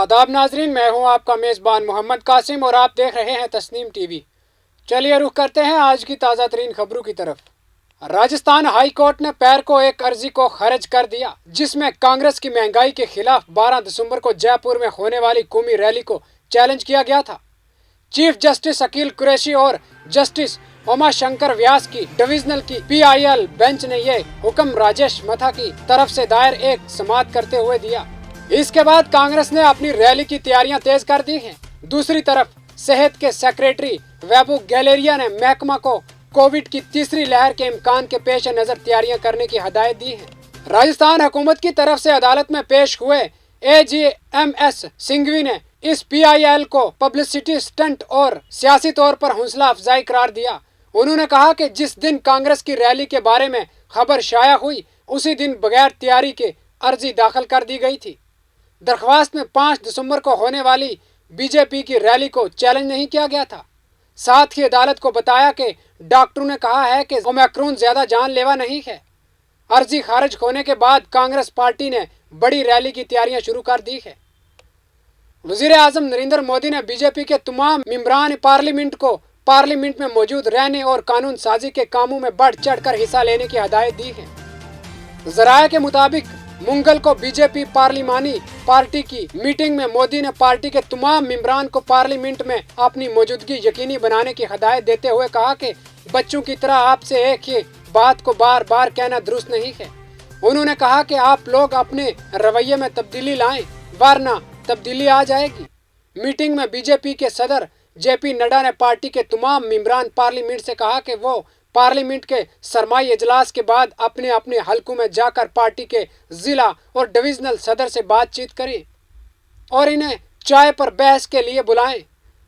आदाब नाजरीन, मैं हूं आपका मेज़बान मोहम्मद कासिम और आप देख रहे हैं तस्नीम टीवी। चलिए रुख करते हैं आज की ताज़ा तरीन खबरों की तरफ। राजस्थान हाई कोर्ट ने पैर को एक अर्जी को खारिज कर दिया, जिसमें कांग्रेस की महंगाई के खिलाफ 12 दिसंबर को जयपुर में होने वाली कौमी रैली को चैलेंज किया गया था। चीफ जस्टिस अकील कुरैशी और जस्टिस उमा शंकर व्यास की डिविजनल की PIL बेंच ने यह हुक्म राजेश मथा की तरफ से दायर एक समाअत करते हुए दिया। इसके बाद कांग्रेस ने अपनी रैली की तैयारियां तेज कर दी हैं। दूसरी तरफ सेहत के सेक्रेटरी वैभव गैलेरिया ने महकमा को कोविड की तीसरी लहर के इम्कान के पेश नजर तैयारियां करने की हदायत दी है। राजस्थान हुकूमत की तरफ से अदालत में पेश हुए AGMS सिंघवी ने इस PIL को पब्लिसिटी स्टंट और सियासी तौर पर हौसला अफजाई करार दिया। उन्होंने कहा कि जिस दिन कांग्रेस की रैली के बारे में खबर शाया हुई, उसी दिन बगैर तैयारी के अर्जी दाखिल कर दी गई थी। दरख्वास्त में 5 दिसंबर को होने वाली बीजेपी की रैली को चैलेंज नहीं किया गया था। साथ ही अदालत को बताया कि डॉक्टरों ने कहा है कि ओमिक्रॉन ज्यादा जानलेवा नहीं है। अर्जी खारिज होने के बाद कांग्रेस पार्टी ने बड़ी रैली की तैयारियां शुरू कर दी है। वजीर आजम नरेंद्र मोदी ने बीजेपी के तमाम मेंबरान पार्लियामेंट को पार्लियामेंट में मौजूद रहने और कानून साजी के कामों में बढ़ चढ़कर हिस्सा लेने की हदायत दी है। जराये के मुताबिक मंगल को बीजेपी पार्लिमानी पार्टी की मीटिंग में मोदी ने पार्टी के तमाम मेंबरान को पार्लियामेंट में अपनी मौजूदगी यकीनी बनाने की हदायत देते हुए कहा कि बच्चों की तरह आपसे एक ही बात को बार बार कहना दुरुस्त नहीं है। उन्होंने कहा कि आप लोग अपने रवैये में तब्दीली लाएं, वरना तब्दीली आ जाएगी। मीटिंग में बीजेपी के सदर JP नड्डा ने पार्टी के तमाम मेंबरान पार्लियामेंट से कहा कि वो पार्लियामेंट के सरमाई इजलास के बाद अपने अपने हलकों में जाकर पार्टी के जिला और डिविजनल सदर से बातचीत करें और इन्हें चाय पर बहस के लिए बुलाएं।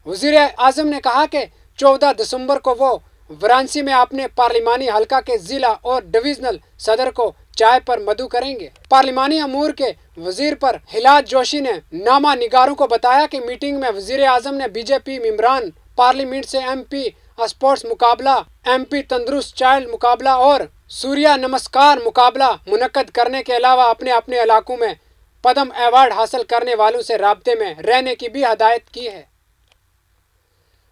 वजीर आजम ने कहा कि 14 दिसंबर को वो वाराणसी में अपने पार्लिमानी हलका के जिला और डिविजनल सदर को चाय पर मधु करेंगे। पार्लिमानी अमूर के वजीर पर हिलाज जोशी ने नामा निगारों को बताया कि मीटिंग में वजीर आजम ने बीजेपी मेंबरान पार्लियामेंट से MP स्पोर्ट्स मुकाबला, MP तंदुरुस्त चाइल्ड मुकाबला और सूर्य नमस्कार मुकाबला मुनक्कद करने के अलावा अपने अपने इलाकों में पद्म अवार्ड हासिल करने वालों से राब्ते में रहने की भी हदायत की है।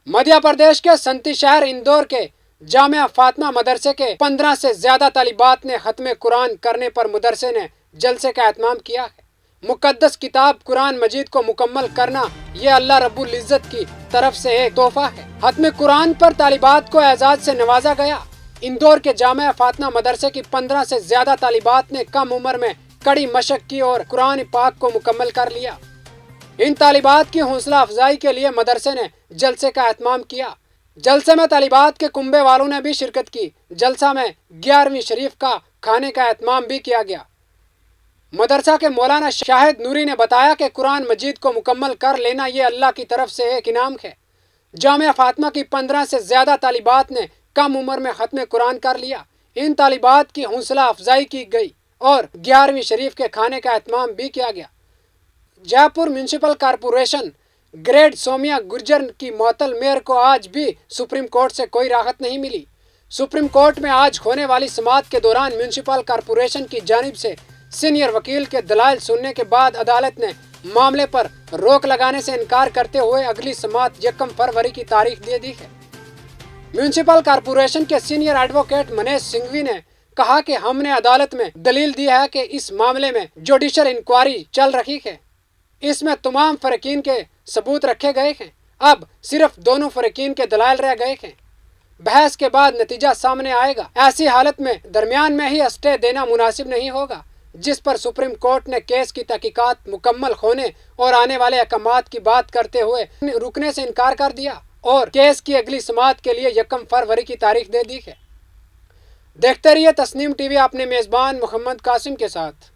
मध्य प्रदेश के संती शहर इंदौर के जामिया फातिमा मदरसे के 15 से ज्यादा तालिबात ने खत्म कुरान करने पर मदरसे ने जलसे का एहतमाम किया है। मुकद्दस किताब कुरान मजीद को मुकम्मल करना ये अल्लाह रब्बुल इज्जत की तरफ से एक तोहफा है। खत्म कुरान पर तालिबात को एजाज से नवाजा गया। इंदौर के जामिया फातिमा मदरसे की 15 से ज्यादा तालिबात ने कम उम्र में कड़ी मशक की और कुरान पाक को मुकम्मल कर लिया। इन तालिबात की हौसला अफजाई के लिए मदरसे ने जलसे का एहतमाम किया। जलसे में तालिबात के कुंबे वालों ने भी शिरकत की। जलसा में 11वीं शरीफ का खाने का एहतमाम भी किया गया। मदरसा के मौलाना शाहिद नूरी ने बताया कि कुरान मजीद को मुकम्मल कर लेना ये अल्लाह की तरफ से एक इनाम है। जामिया फातिमा की 15 से ज्यादा तालिबात ने कम उम्र में खत्म कुरान कर लिया। इन तालिबात की हौसला अफजाई की गई और 11वीं शरीफ के खाने का एहतमाम भी किया गया। Jaipur municipal corporation greater Somya Gurjar की मुअत्तल मेयर को आज भी सुप्रीम कोर्ट से कोई राहत नहीं मिली। सुप्रीम कोर्ट में आज होने वाली समाअत के दौरान म्यूनिसिपल कॉरपोरेशन की जानिब से सीनियर वकील के दलाइल सुनने के बाद अदालत ने मामले पर रोक लगाने से इनकार करते हुए अगली समाअत 1 फरवरी की तारीख दे दी है। म्यूनिसिपल कॉरपोरेशन के सीनियर एडवोकेट मनीष सिंघवी ने कहा कि हमने अदालत में दलील दी है कि इस मामले में जुडिशल इंक्वायरी चल रही है। इसमें तमाम फरीकीन के सबूत रखे गए हैं। अब सिर्फ दोनों फरीकीन के दलाइल रह गए हैं। बहस के बाद नतीजा सामने आएगा। ऐसी हालत में दरमियान में ही स्टे देना मुनासिब नहीं होगा, जिस पर सुप्रीम कोर्ट ने केस की तहकीकात मुकम्मल होने और आने वाले अहकामात की बात करते हुए रुकने से इनकार कर दिया और केस की अगली समाअत के लिए 1 फरवरी की तारीख दे दी है। देखते रहिए तस्नीम टीवी अपने मेज़बान मोहम्मद कासिम के साथ।